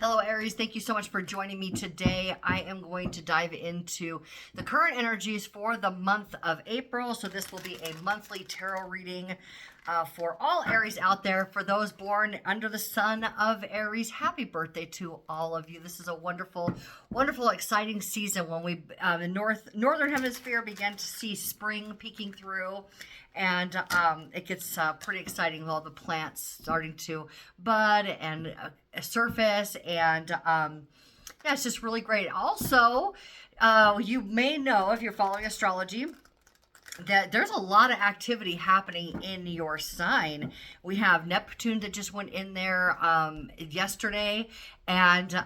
Hello, Aries. Thank you so much for joining me today. I am going to dive into the current energies for the month of April. So this will be a monthly tarot reading for all Aries out there. For those born under the sun of Aries, happy birthday to all of you. This is a wonderful, wonderful, exciting season when we, the northern hemisphere, began to see spring peeking through. And it gets pretty exciting with all the plants starting to bud and surface. And yeah, it's just really great. Also, you may know, if you're following astrology, that there's a lot of activity happening in your sign. We have Neptune that just went in there yesterday, and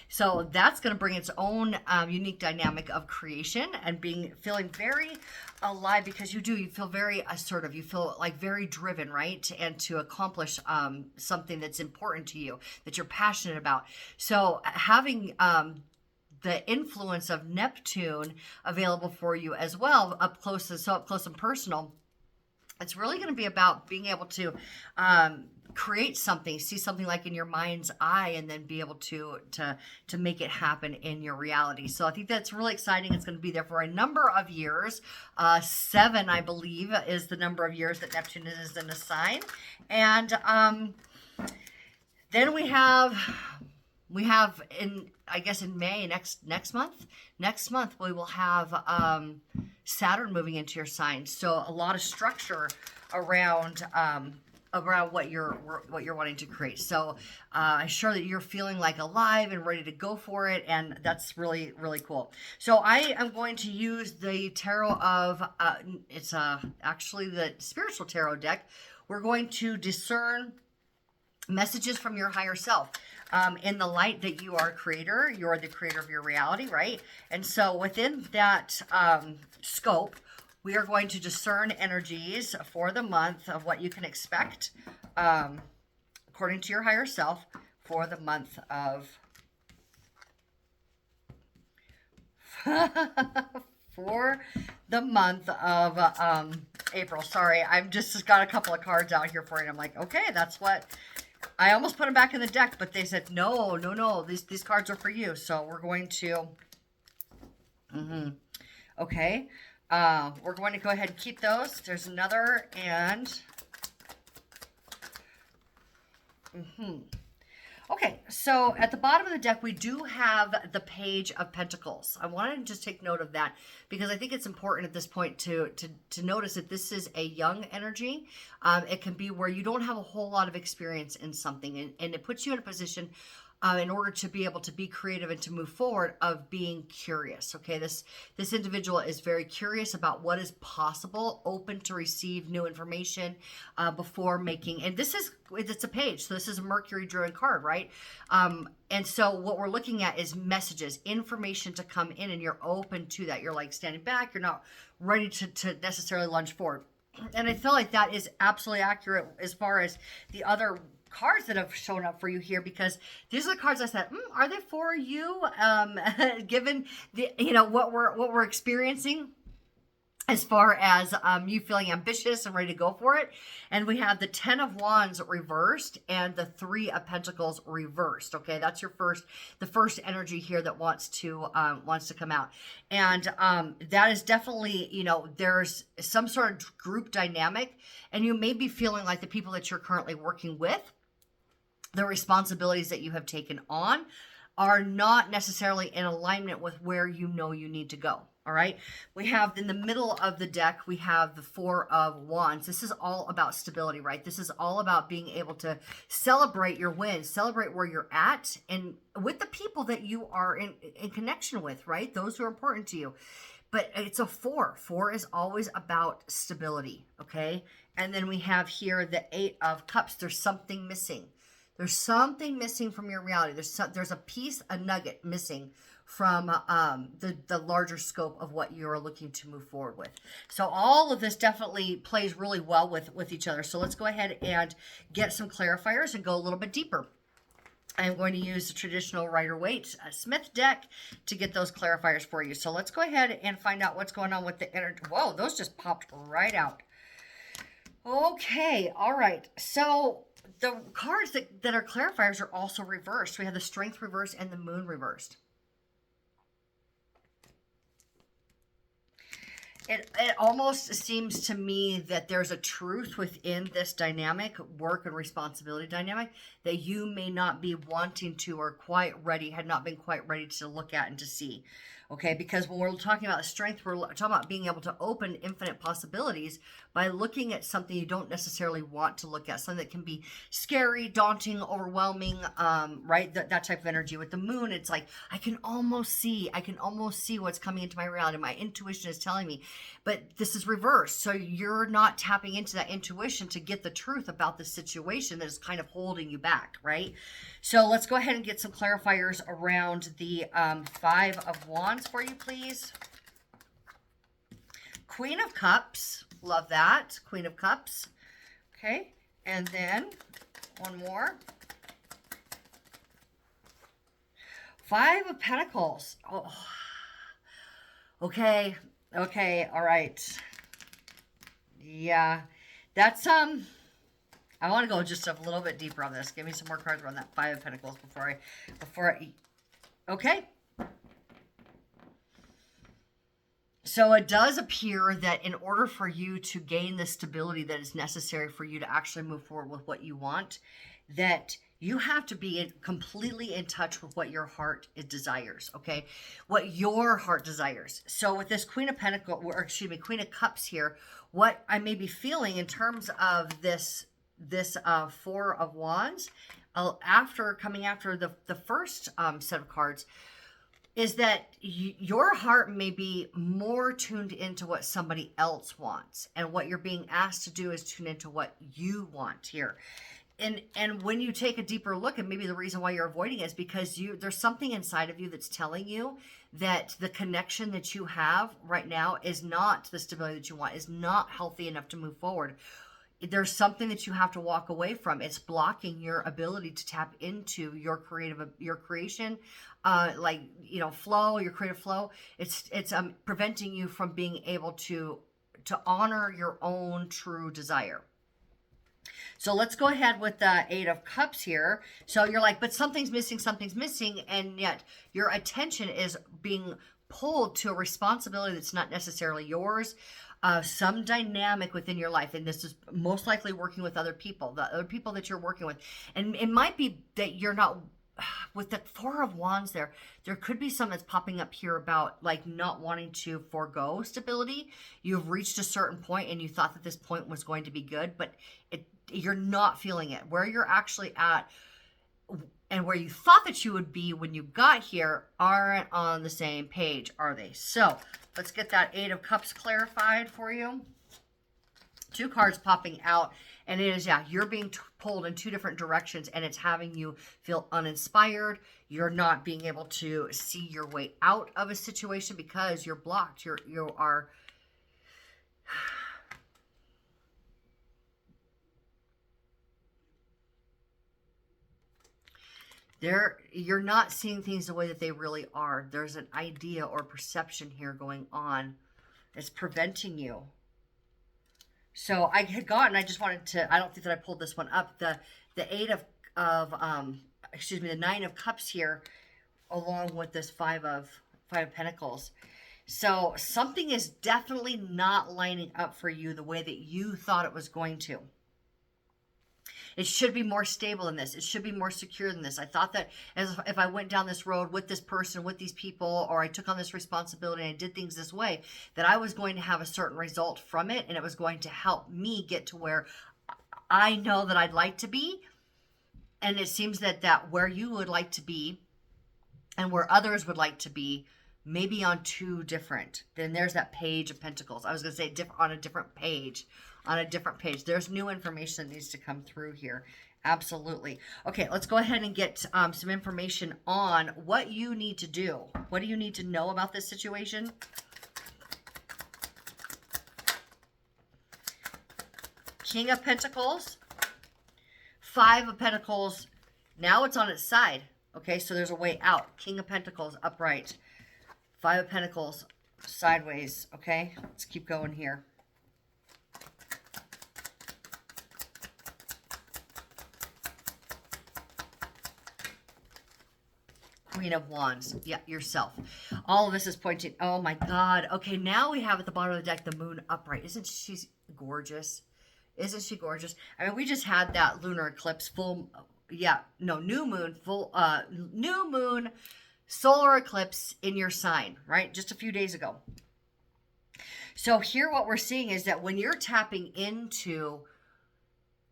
so that's going to bring its own unique dynamic of creation and feeling very alive, because you feel very assertive, you feel like very driven, right, and to accomplish something that's important to you, that you're passionate about. So having the influence of Neptune available for you as well, up close and personal. It's really going to be about being able to create something, see something like in your mind's eye, and then be able to make it happen in your reality. So I think that's really exciting. It's going to be there for a number of years. 7, I believe, is the number of years that Neptune is in a sign. And then we have in, I guess, in May, next month we will have Saturn moving into your sign. So a lot of structure around what you're wanting to create. So I'm sure that you're feeling like alive and ready to go for it, and that's really, really cool. So I am going to use the tarot of it's actually the spiritual tarot deck. We're going to discern messages from your higher self. In the light that you are creator, you're the creator of your reality, right? And so within that scope, we are going to discern energies for the month of what you can expect according to your higher self for the month of April. Sorry, I've just got a couple of cards out here for you. And I'm like, okay, that's what I almost put them back in the deck, but they said, no, these cards are for you. So we're going to, okay. We're going to go ahead and keep those. There's another, and, okay, so at the bottom of the deck, we do have the Page of Pentacles. I wanted to just take note of that because I think it's important at this point to notice that this is a young energy. It can be where you don't have a whole lot of experience in something, and it puts you in a position in order to be able to be creative and to move forward, of being curious. Okay, this individual is very curious about what is possible, open to receive new information before making. And it's a page, so this is a Mercury driven card, right? And so what we're looking at is messages, information to come in, and you're open to that. You're like standing back. You're not ready to necessarily lunge forward. And I feel like that is absolutely accurate as far as the other cards that have shown up for you here, because these are the cards I said, are they for you? Given the, what we're experiencing as far as you feeling ambitious and ready to go for it. And we have the 10 of Wands reversed and the 3 of Pentacles reversed. Okay, that's the first energy here that wants to come out. And that is definitely, there's some sort of group dynamic, and you may be feeling like the people that you're currently working with, the responsibilities that you have taken on, are not necessarily in alignment with where you need to go. All right. We have in the middle of the deck, we have the 4 of Wands. This is all about stability, right? This is all about being able to celebrate your wins, celebrate where you're at, and with the people that you are in connection with, right? Those who are important to you. But it's a 4. 4 is always about stability. Okay. And then we have here the 8 of Cups. There's something missing. There's something missing from your reality. There's a piece, a nugget missing from the larger scope of what you're looking to move forward with. So all of this definitely plays really well with each other. So let's go ahead and get some clarifiers and go a little bit deeper. I'm going to use the traditional Rider-Waite Smith deck to get those clarifiers for you. So let's go ahead and find out what's going on with the energy. Whoa, those just popped right out. Okay, all right. So The cards that are clarifiers are also reversed. We have the Strength reversed and the Moon reversed. It almost seems to me that there's a truth within this dynamic, work and responsibility dynamic, that you may not be wanting to or quite ready, had not been quite ready to look at and to see. Okay, because when we're talking about the strength, we're talking about being able to open infinite possibilities by looking at something you don't necessarily want to look at, something that can be scary, daunting, overwhelming, right? That type of energy. With the moon, it's like I can almost see what's coming into my reality. My intuition is telling me, but this is reversed. So you're not tapping into that intuition to get the truth about the situation that is kind of holding you back, right? So let's go ahead and get some clarifiers around the Five of Wands for you, please. Queen of Cups. Love that. Queen of Cups. Okay. And then one more. Five of Pentacles. Oh. Okay. Okay. All right. Yeah. That's, I want to go just a little bit deeper on this. Give me some more cards around that Five of Pentacles before I, okay. So it does appear that in order for you to gain the stability that is necessary for you to actually move forward with what you want, that you have to be completely in touch with what your heart desires, okay? What your heart desires. So with this Queen of Pentacles, or excuse me, Queen of Cups here, what I may be feeling in terms of this Four of Wands, coming after the first set of cards, is that your heart may be more tuned into what somebody else wants, and what you're being asked to do is tune into what you want here. And when you take a deeper look, and maybe the reason why you're avoiding it is because there's something inside of you that's telling you that the connection that you have right now is not the stability that you want, is not healthy enough to move forward. There's something that you have to walk away from. It's blocking your ability to tap into your creation, like, you know, flow, your creative flow. It's preventing you from being able to honor your own true desire. So let's go ahead with the Eight of Cups here. So you're like, but something's missing, and yet your attention is being pulled to a responsibility that's not necessarily yours. Some dynamic within your life, and this is most likely working with other people, the other people that you're working with. And it might be that you're not, with the Four of Wands there could be something that's popping up here about like not wanting to forego stability. You've reached a certain point and you thought that this point was going to be good, but you're not feeling it. Where you're actually at and where you thought that you would be when you got here aren't on the same page, are they? So let's get that Eight of Cups clarified for you. Two cards popping out, and it is, yeah, you're being pulled in two different directions, and it's having you feel uninspired. You're not being able to see your way out of a situation because you're blocked. You are... You're not seeing things the way that they really are. There's an idea or perception here going on. It's preventing you. So I had gotten, I just wanted to, I don't think that I pulled this one up, the Eight of excuse me, the Nine of Cups here, along with this Five of Pentacles. So something is definitely not lining up for you the way that you thought it was going to. It should be more stable than this. It should be more secure than this. I thought that if I went down this road with this person, with these people, or I took on this responsibility and I did things this way, that I was going to have a certain result from it, and it was going to help me get to where I know that I'd like to be. And it seems that where you would like to be and where others would like to be, maybe on two different. Then there's that Page of Pentacles. I was going to say on a different page. On a different page. There's new information that needs to come through here. Absolutely. Okay, let's go ahead and get some information on what you need to do. What do you need to know about this situation? King of Pentacles. Five of Pentacles. Now it's on its side. Okay, so there's a way out. King of Pentacles upright. Five of Pentacles sideways. Okay, let's keep going here. Queen of Wands. Yeah, yourself. All of this is pointing. Oh my God. Okay, now we have at the bottom of the deck the moon upright. Isn't she gorgeous? Isn't she gorgeous? I mean, we just had that lunar eclipse full. Yeah, no, new moon, new moon, solar eclipse in your sign, right? Just a few days ago. So here what we're seeing is that when you're tapping into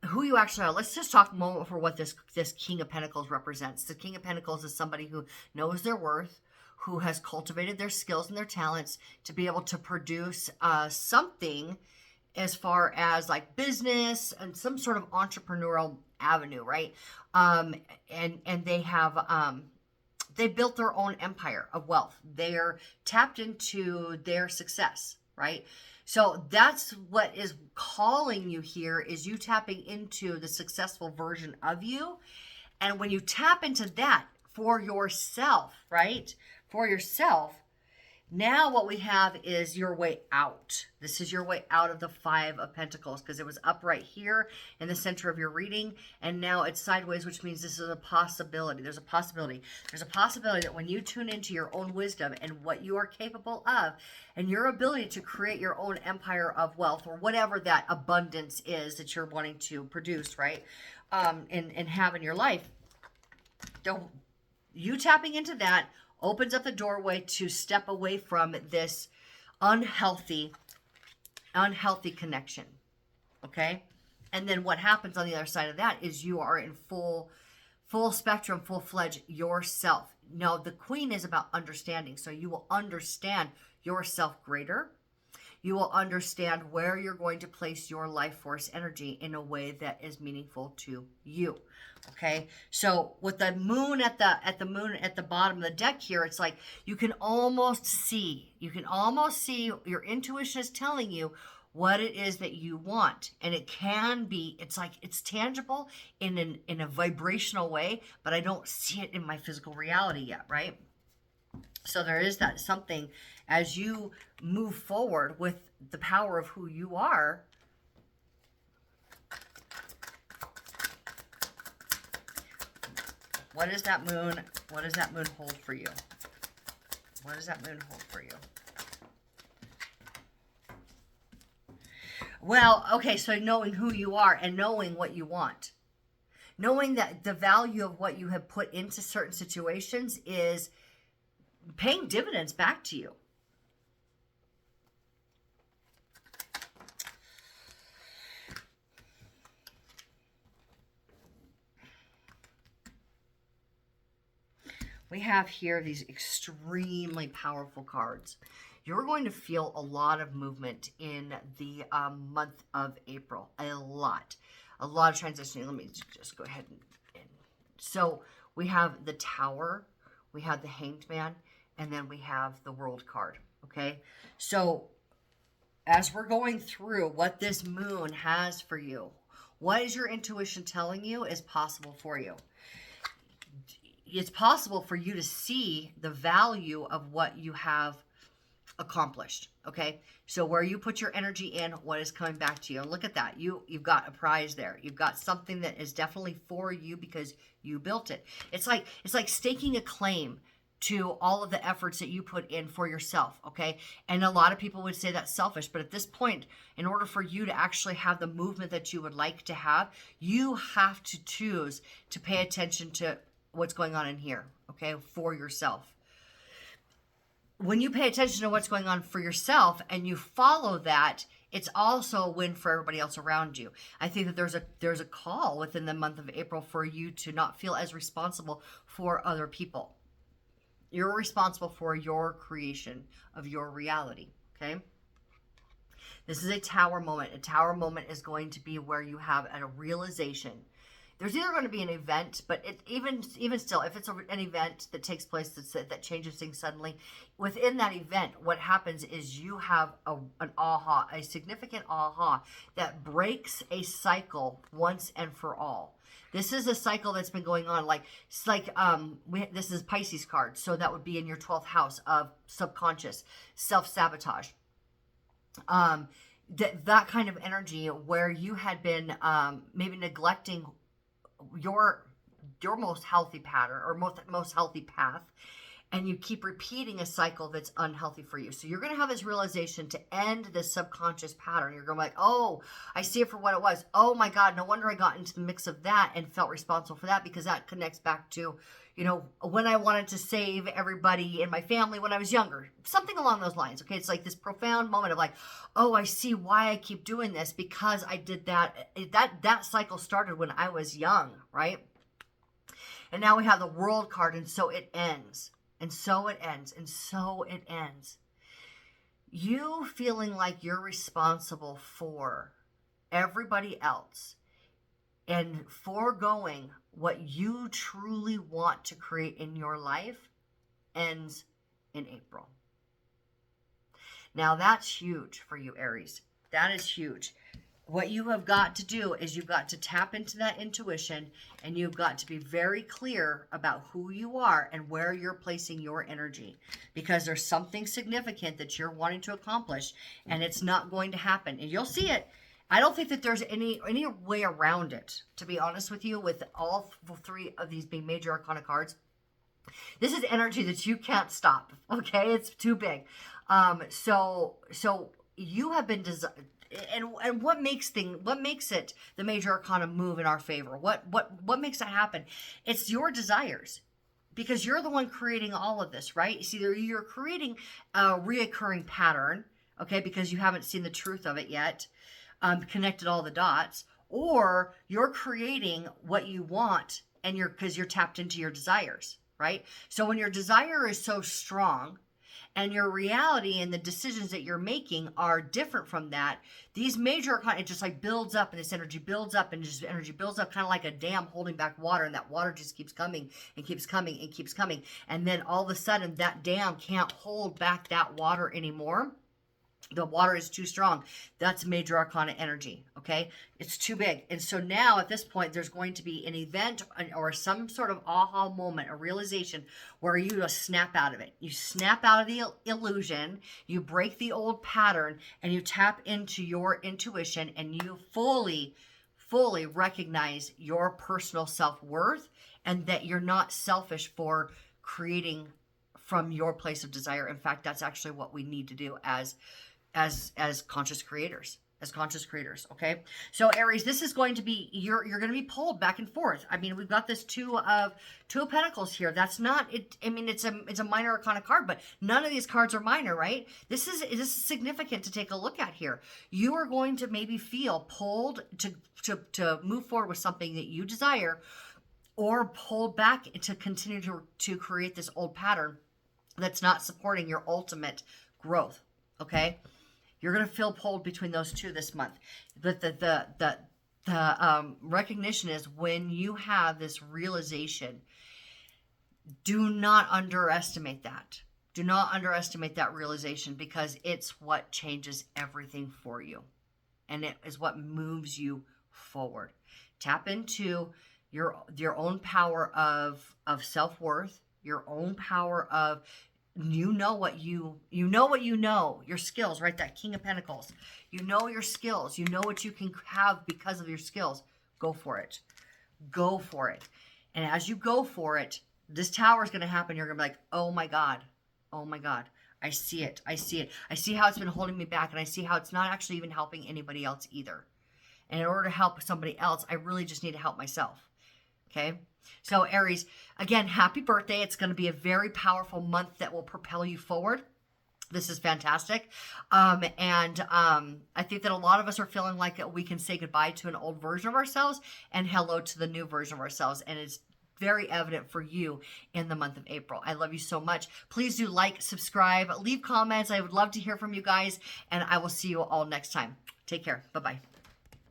who you actually are, let's just talk a moment for what this King of Pentacles represents. The King of Pentacles is somebody who knows their worth, who has cultivated their skills and their talents to be able to produce something as far as like business and some sort of entrepreneurial avenue, right? And they have they built their own empire of wealth. They're tapped into their success, right? So that's what is calling you here, is you tapping into the successful version of you. And when you tap into that for yourself, right? For yourself, now what we have is your way out. This is your way out of the Five of Pentacles, because it was up right here in the center of your reading, and now it's sideways, which means this is a possibility. There's a possibility. There's a possibility that when you tune into your own wisdom and what you are capable of, and your ability to create your own empire of wealth, or whatever that abundance is that you're wanting to produce, right? And have in your life, you tapping into that opens up the doorway to step away from this unhealthy connection, okay? And then what happens on the other side of that is you are in full spectrum, full-fledged yourself. Now, the Queen is about understanding, so you will understand yourself greater. You will understand where you're going to place your life force energy in a way that is meaningful to you. Okay, so with the moon at the bottom of the deck here, it's like you can almost see your intuition is telling you what it is that you want, and it can be, it's like it's tangible in a vibrational way, but I don't see it in my physical reality yet, right? So there is that something as you move forward with the power of who you are. What does that moon hold for you? What does that moon hold for you? Well, okay, so knowing who you are and knowing what you want. Knowing that the value of what you have put into certain situations is paying dividends back to you. We have here these extremely powerful cards. You're going to feel a lot of movement in the month of April. A lot of transitioning. Let me just go ahead and so we have the Tower, we have the Hanged Man, and then we have the World card. Okay, so as we're going through what this moon has for you, what is your intuition telling you is possible for you? It's possible for you to see the value of what you have accomplished. Okay, so where you put your energy in, what is coming back to you? And look at that, you've got a prize there. You've got something that is definitely for you because you built it. It's like staking a claim to all of the efforts that you put in for yourself. Okay, and a lot of people would say that's selfish, but at this point, in order for you to actually have the movement that you would like to have, you have to choose to pay attention to what's going on in here, okay, for yourself. When you pay attention to what's going on for yourself and you follow that, it's also a win for everybody else around you. I think that there's a call within the month of April for you to not feel as responsible for other people. You're responsible for your creation of your reality, okay? This is a Tower moment. A Tower moment is going to be where you have a realization. There's either going to be an event, but even still, if it's an event that takes place that changes things suddenly, within that event, what happens is you have a significant aha that breaks a cycle once and for all. This is a cycle that's been going on. This is Pisces card, so that would be in your 12th house of subconscious self-sabotage. That kind of energy where you had been maybe neglecting your your most healthy pattern or most healthy path, and you keep repeating a cycle that's unhealthy for you. So you're going to have this realization to end this subconscious pattern. You're going to be like, oh, I see it for what it was. Oh my God, no wonder I got into the mix of that and felt responsible for that, because that connects back to, you know, when I wanted to save everybody in my family when I was younger. Something along those lines, okay? It's like this profound moment of like, oh, I see why I keep doing this, because I did that. That cycle started when I was young, right? And now we have the World card, and so it ends. And so it ends, and so it ends. You feeling like you're responsible for everybody else and foregoing what you truly want to create in your life ends in April. Now that's huge for you, Aries. That is huge. What you have got to do is you've got to tap into that intuition, and you've got to be very clear about who you are and where you're placing your energy, because there's something significant that you're wanting to accomplish, and it's not going to happen. And you'll see it. I don't think that there's any way around it, to be honest with you, with all three of these being major arcana cards. This is energy that you can't stop, okay? It's too big. So you have been designed. And what makes it the major arcana move in our favor? What makes that happen? It's your desires, because you're the one creating all of this, right? It's either you're creating a reoccurring pattern, okay, because you haven't seen the truth of it yet, connected all the dots, or you're creating what you want, and because you're tapped into your desires, right? So when your desire is so strong, and your reality and the decisions that you're making are different from that, these major arcana, it just like builds up, and this energy builds up, and just energy builds up, kind of like a dam holding back water, and that water just keeps coming and keeps coming and keeps coming. And then all of a sudden that dam can't hold back that water anymore. The water is too strong. That's major arcana energy, okay? It's too big. And so now at this point, there's going to be an event or some sort of aha moment, a realization where you just snap out of it. You snap out of the illusion, you break the old pattern, and you tap into your intuition, and you fully recognize your personal self-worth, and that you're not selfish for creating from your place of desire. In fact, that's actually what we need to do as conscious creators, okay? So Aries, this is going to be, you're going to be pulled back and forth. I mean, we've got this two of Pentacles here. That's not it. I mean, it's a minor arcana card, but none of these cards are minor, right? This is significant to take a look at here. You are going to maybe feel pulled to move forward with something that you desire, or pulled back to continue to create this old pattern that's not supporting your ultimate growth, okay? You're going to feel pulled between those two this month. But the recognition is, when you have this realization, do not underestimate that. Do not underestimate that realization, because it's what changes everything for you. And it is what moves you forward. Tap into your own power of self-worth, your own power of, you know what you know, your skills, right? That King of Pentacles. You know your skills. You know what you can have because of your skills. Go for it. Go for it. And as you go for it, this tower is going to happen. You're going to be like, oh my God. Oh my God. I see it. I see it. I see how it's been holding me back, and I see how it's not actually even helping anybody else either. And in order to help somebody else, I really just need to help myself. Okay? So Aries, again, happy birthday. It's going to be a very powerful month that will propel you forward. This is fantastic. I think that a lot of us are feeling like we can say goodbye to an old version of ourselves and hello to the new version of ourselves. And it's very evident for you in the month of April. I love you so much. Please do like, subscribe, leave comments. I would love to hear from you guys, and I will see you all next time. Take care. Bye-bye.